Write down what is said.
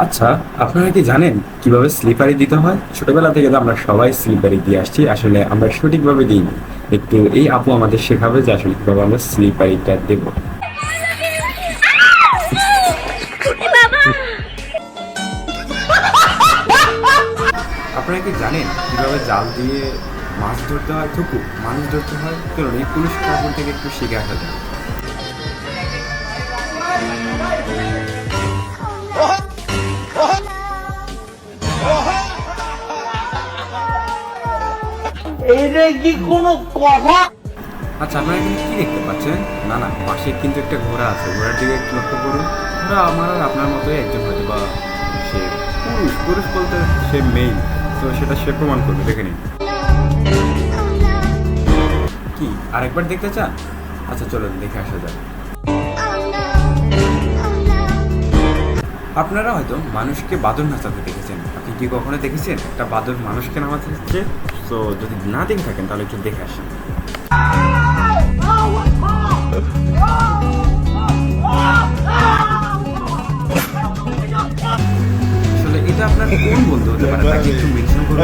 আচ্ছা, আপনারা কি জানেন কিভাবে স্লিপারি দিতে হয়? ছোটবেলা থেকে তো আমরা সবাই স্লিপারি দিয়ে আসছি, আসলে আমরা সঠিকভাবে দিইনি। একটু এই আপু আমাদের শেখাবে যে আসলে কিভাবে আমরা স্লিপারিটা দেবো। আপনারা কি জানেন কিভাবে জাল দিয়ে মাছ ধরতে হয়? থুকু মানুষ ধরতে হয়? চলুন এই পুলিশ কাপড় থেকে একটু শিখে আসা যায়। এটা কি কোনো কথা? আচ্ছা, আপনারা এখানে কি দেখতে পাচ্ছেন? না না, পাশে কিন্তু একটা ঘোড়া আছে, ঘোড়ার দিকে একটু লক্ষ্য করুন। ঘোড়া আমার আর আপনার মতোই একজন, হয়তো বা সে পুরুষ। পুরুষ বলতে সে মেয়ে, তো সেটা সে প্রমাণ করবে, দেখে নিন। কি আরেকবার দেখতে চান? আচ্ছা চলুন দেখে আসা যাক। আপনারা হয়তো মানুষকে বাদর নাচাতে দেখেছেন। আপনি কি কখনো দেখেছেন একটা বাদর মানুষকে নাচাচ্ছে? তো যদি না দেখে থাকেন তাহলে একটু দেখে আসেন। আসলে এটা আপনার কোন বন্ধু হতে পারে, তাকে একটু মেনশন করুন।